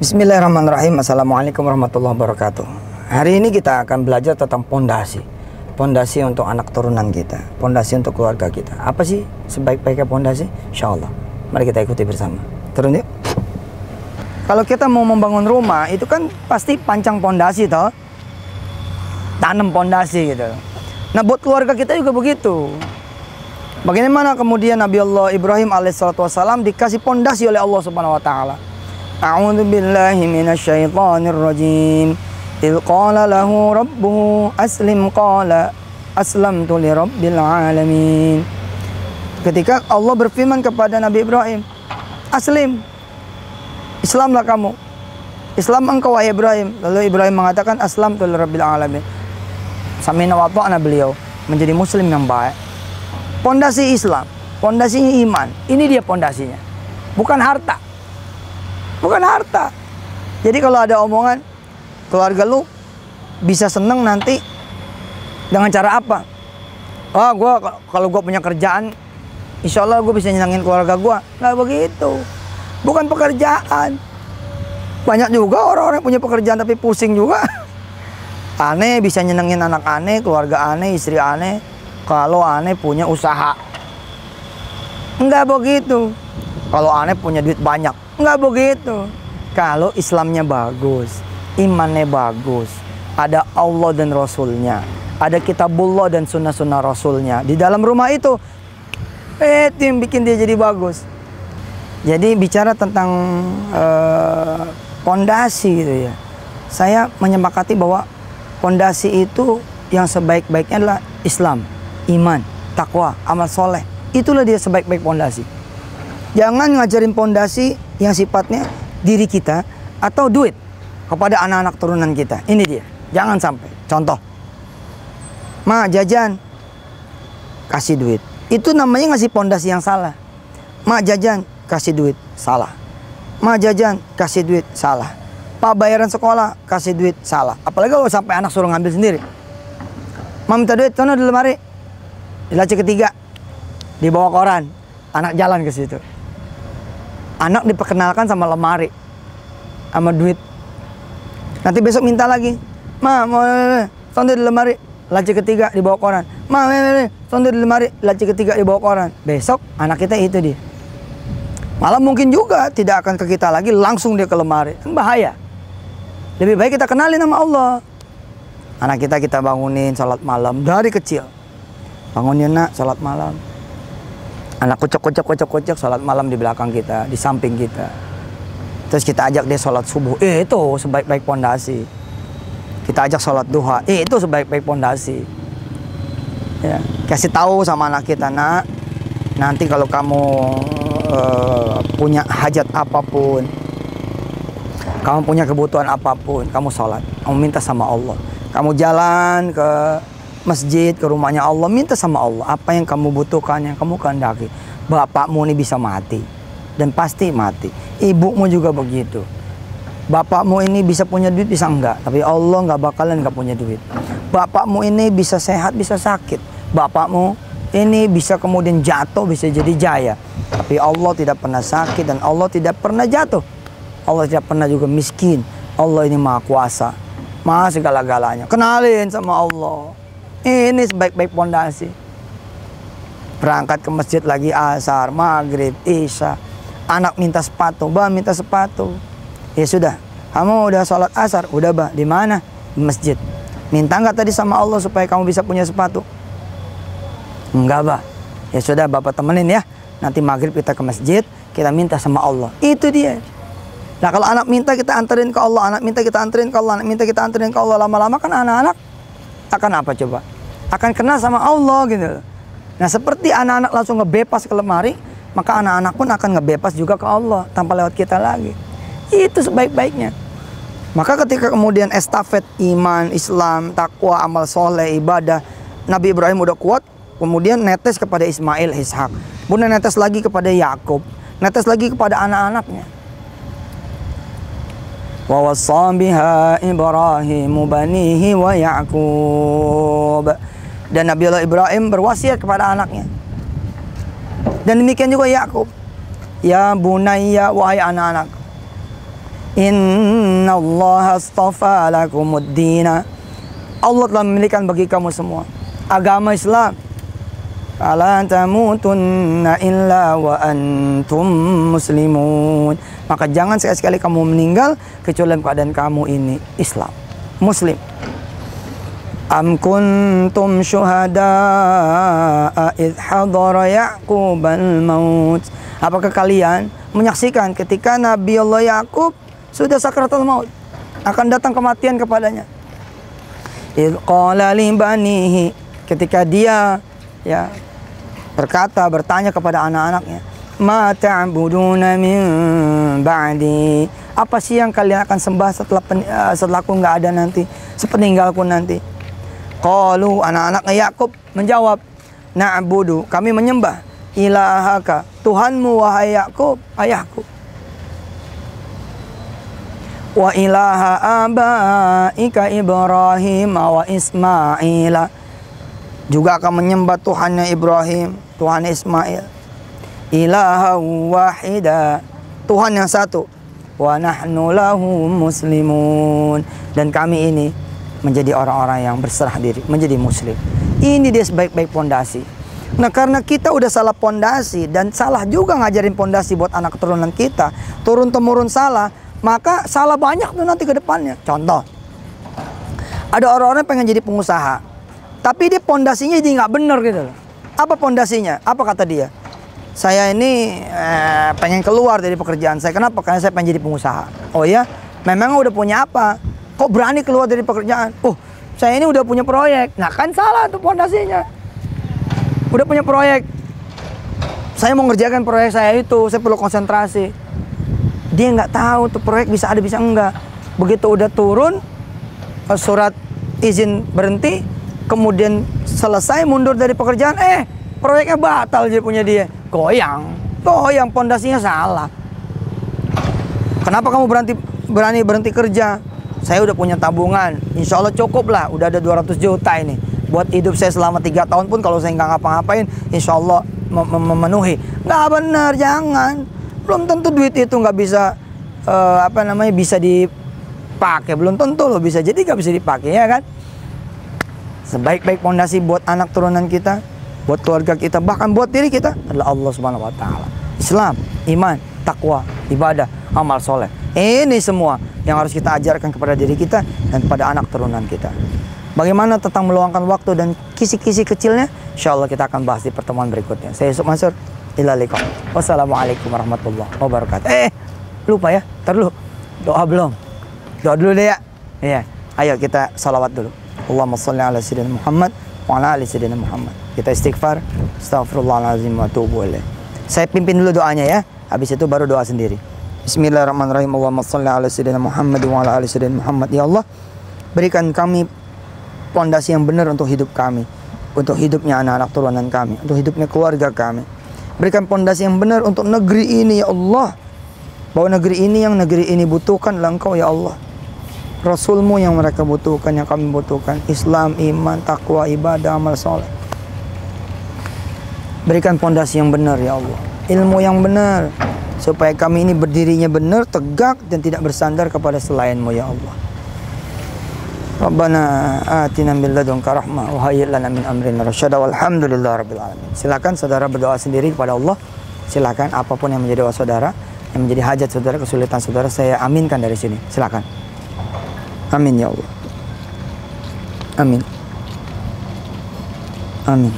Bismillahirrahmanirrahim. Assalamualaikum warahmatullahi wabarakatuh. Hari ini kita akan belajar tentang pondasi. Pondasi untuk anak turunan kita, pondasi untuk keluarga kita. Apa sih sebaik-baiknya pondasi? Insyaallah. Mari kita ikuti bersama. Turun yuk. Kalau kita mau membangun rumah, itu kan pasti pancang pondasi toh. Tanam pondasi gitu. Nah, buat keluarga kita juga begitu. Bagaimana kemudian Nabi Allah Ibrahim alaihissalam dikasih pondasi oleh Allah Subhanahu wa taala. A'udzu billahi minasyaitonir rajim. Idz qala lahu rabbuhu aslim qala aslamtu lirabbil alamin. Ketika Allah berfirman kepada Nabi Ibrahim, aslim, Islamlah kamu, Islam engkau wahai Ibrahim. Lalu Ibrahim mengatakan aslamtu lirabbil alamin. Sami'na wa ata'na, beliau menjadi muslim yang baik. Pondasi Islam, pondasinya iman. Ini dia pondasinya, bukan harta. Bukan harta. Jadi kalau ada omongan keluarga lu bisa seneng nanti dengan cara apa? Kalau gua punya kerjaan, insya Allah gue bisa nyenengin keluarga gua. Nggak begitu. Bukan pekerjaan. Banyak juga orang-orang punya pekerjaan tapi pusing juga. Aneh bisa nyenengin anak aneh, keluarga aneh, istri aneh. Kalau aneh punya usaha. Nggak begitu. Kalau aneh punya duit banyak. Nggak begitu. Kalau Islamnya bagus, imannya bagus, ada Allah dan Rasulnya, ada kitabullah dan sunnah-sunnah Rasulnya di dalam rumah itu yang bikin dia jadi bagus. Jadi bicara tentang pondasi gitu ya, saya menyepakati bahwa pondasi itu yang sebaik-baiknya adalah Islam, iman, takwa, amal soleh. Itulah dia sebaik-baik pondasi. Jangan ngajarin pondasi yang sifatnya diri kita atau duit kepada anak-anak turunan kita. Ini dia. Jangan sampai. Contoh. Ma, jajan. Kasih duit. Itu namanya ngasih pondasi yang salah. Ma, jajan. Kasih duit. Salah. Ma, jajan. Kasih duit. Salah. Pak, bayaran sekolah. Kasih duit. Salah. Apalagi kalau sampai anak suruh ngambil sendiri. Ma, minta duit. Sono di lemari. Di laci ketiga. Dibawa koran. Anak jalan ke situ. Anak diperkenalkan sama lemari, sama duit. Nanti besok minta lagi. Ma, mau sonde di lemari, laci ketiga dibawa koran. Ma, sonde di lemari, laci ketiga dibawa koran. Besok anak kita itu dia. Malah mungkin juga tidak akan ke kita lagi, langsung dia ke lemari. Kan bahaya. Lebih baik kita kenalin sama Allah. Anak kita bangunin sholat malam dari kecil. Bangunin nak sholat malam. Anak kocok sholat malam di belakang kita, di samping kita. Terus kita ajak dia sholat subuh. Itu sebaik-baik pondasi. Kita ajak sholat duha. Itu sebaik-baik pondasi. Ya, kasih tahu sama anak kita, nak, nanti kalau kamu punya hajat apapun, kamu punya kebutuhan apapun, kamu sholat, kamu minta sama Allah. Kamu jalan ke masjid, ke rumahnya Allah, minta sama Allah apa yang kamu butuhkan, yang kamu kehendaki. Bapakmu ini bisa mati dan pasti mati, ibumu juga begitu. Bapakmu ini bisa punya duit, bisa enggak, tapi Allah nggak bakalan nggak punya duit. Bapakmu ini bisa sehat, bisa sakit. Bapakmu ini bisa kemudian jatuh, bisa jadi jaya, tapi Allah tidak pernah sakit dan Allah tidak pernah jatuh. Allah tidak pernah juga miskin. Allah ini maha kuasa, maha segala-galanya. Kenalin sama Allah. Ini sebaik-baik pondasi. Berangkat ke masjid lagi asar, maghrib, isya. Anak minta sepatu, bah minta sepatu. Ya sudah, kamu udah sholat asar, udah bah, di mana? Di masjid. Minta nggak tadi sama Allah supaya kamu bisa punya sepatu? Enggak bah. Ya sudah, bapak temenin ya. Nanti maghrib kita ke masjid, kita minta sama Allah. Itu dia. Nah kalau anak minta kita anterin ke Allah, anak minta kita anterin ke Allah, anak minta kita anterin ke Allah, lama-lama kan anak-anak akan apa coba? Akan kenal sama Allah gitu. Nah seperti anak-anak langsung ngebebas ke lemari, maka anak-anak pun akan ngebebas juga ke Allah tanpa lewat kita lagi. Itu sebaik-baiknya. Maka ketika kemudian estafet iman, Islam, takwa, amal soleh, ibadah, Nabi Ibrahim udah kuat, kemudian netes kepada Ismail, Ishak, kemudian netes lagi kepada Yakub, netes lagi kepada anak-anaknya. Wa wassa biha Ibrahim banihi wa Ya'qub. Dan Nabi Allah Ibrahim berwasiat kepada anaknya. Dan demikian juga Yakub. Ya bunayya, wahai anak-anak, in Innallaha astafa lakumuddina. Allah telah memilihkan bagi kamu semua agama Islam. Fala tamutunna illa wa antum muslimun. Maka jangan sekali-sekali kamu meninggal kecuali dalam keadaan kamu ini Islam, Muslim. Am kuntum syuhada'a idh hadara Ya'qubal maut. Apakah kalian menyaksikan ketika Nabi Allah Ya'qub sudah sakratul maut, akan datang kematian kepadanya? Idh qala li banihi, ketika dia bertanya kepada anak-anaknya, ma ta'buduna min ba'di, apa sih yang kalian akan sembah setelah aku nggak ada nanti, sepeninggalku nanti? Qalu, anak-anaknya Yakub menjawab, na'budu, kami menyembah, ilahaka, Tuhanmu wahai Yakub, ayahku, wa ilaha abaika Ibrahim wa Ismail, juga akan menyembah Tuhannya Ibrahim, Tuhan Ismail. Ilaha wahida, Tuhan yang satu. Wa nahnu lahu muslimun, dan kami ini menjadi orang-orang yang berserah diri, menjadi muslim. Ini dia sebaik-baik pondasi. Nah, karena kita udah salah pondasi dan salah juga ngajarin pondasi buat anak keturunan kita, turun-temurun salah, maka salah banyak tuh nanti ke depannya. Contoh, ada orang-orang pengen jadi pengusaha, tapi dia pondasinya jadi nggak bener gitu loh. Apa pondasinya? Apa kata dia? Saya ini pengen keluar dari pekerjaan saya. Kenapa? Karena saya pengen jadi pengusaha. Oh ya? Memang udah punya apa? Kok berani keluar dari pekerjaan? Oh, saya ini udah punya proyek. Nah kan salah tuh pondasinya. Udah punya proyek, saya mau ngerjakan proyek saya itu, saya perlu konsentrasi. Dia nggak tahu tuh proyek bisa ada bisa enggak. Begitu udah turun surat izin berhenti, kemudian selesai mundur dari pekerjaan, proyeknya batal jadi punya dia. Goyang pondasinya salah. Kenapa kamu berani berhenti kerja? Saya udah punya tabungan, insya Allah cukup lah, udah ada 200 juta ini buat hidup saya selama 3 tahun pun kalau saya nggak ngapa-ngapain, insya Allah memenuhi. Nggak benar, jangan. Belum tentu duit itu nggak bisa bisa dipakai, belum tentu loh bisa jadi nggak bisa dipakai, ya kan? Sebaik-baik pondasi buat anak turunan kita, buat keluarga kita, bahkan buat diri kita adalah Allah Subhanahu Wa Taala. Islam, iman, takwa, ibadah, amal soleh. Ini semua yang harus kita ajarkan kepada diri kita dan kepada anak turunan kita. Bagaimana tentang meluangkan waktu dan kisi-kisi kecilnya, insya Allah kita akan bahas di pertemuan berikutnya. Saya Yusuf Mansur. Ila liqa. Wassalamualaikum warahmatullahi wabarakatuh. Lupa ya, dulu doa belum? Doa dulu deh ya. Iya. Ayo kita salawat dulu. Allahumma sholli ala sayyidina Muhammad wa ala ali sayyidina Muhammad. Kita istighfar, astaghfirullahalazim wa atubu ilaih. Saya pimpin dulu doanya ya. Habis itu baru doa sendiri. Bismillahirrahmanirrahim. Allahumma sholli ala sayyidina Muhammad wa ala ali sayyidina Muhammad. Ya Allah, berikan kami pondasi yang benar untuk hidup kami, untuk hidupnya anak-anak turunan kami, untuk hidupnya keluarga kami. Berikan pondasi yang benar untuk negeri ini ya Allah, bahwa negeri ini butuhkan adalah Engkau ya Allah, Rasulmu yang mereka butuhkan, yang kami butuhkan, Islam, iman, takwa, ibadah, amal soleh. Berikan pondasi yang benar ya Allah, ilmu yang benar, supaya kami ini berdirinya benar, tegak dan tidak bersandar kepada selainmu ya Allah. Rabbana atina min ladunka rahmah wa hayyi' lana min amrina rasyada walhamdulillahirabbil alamin. Silakan saudara berdoa sendiri kepada Allah. Silakan apapun yang menjadi doa saudara, yang menjadi hajat saudara, kesulitan saudara, saya aminkan dari sini. Silakan. Amin ya Allah. Amin. Amin.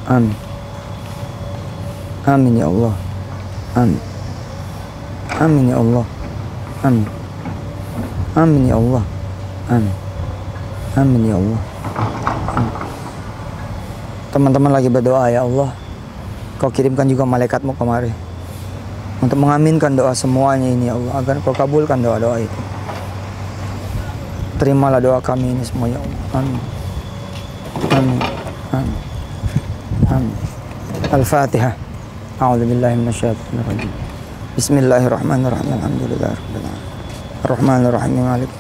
Amin. Amin ya Allah. Amin. Amin ya Allah. Amin. Amin ya Allah. Amin. Amin ya Allah. Teman-teman lagi berdoa ya Allah, Kau kirimkan juga malaikatmu kemari untuk mengaminkan doa semuanya ini ya Allah, agar Kau kabulkan doa-doa itu. Terimalah doa kami ini semua ya Allah. Amin. Amin. Amin. Amin. Al-Fatihah. A'udzubillahi minasyaitonir rajim. Bismillahirrahmanirrahim. Alhamdulillahirabbil alamin. Arrahmanirrahim. Maliki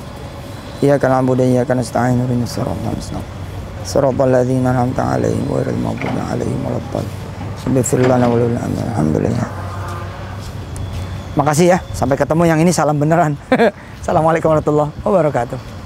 iyyaka na'budu wa iyyaka nasta'in. Ihdinas siratal mustaqim. Siratal ladzina an'amta 'alaihim ghairil maghdubi 'alaihim waladdallin. Subhanallah wa alhamdulillah. Makasih ya. Sampai ketemu yang ini salam beneran. Assalamualaikum warahmatullahi wabarakatuh.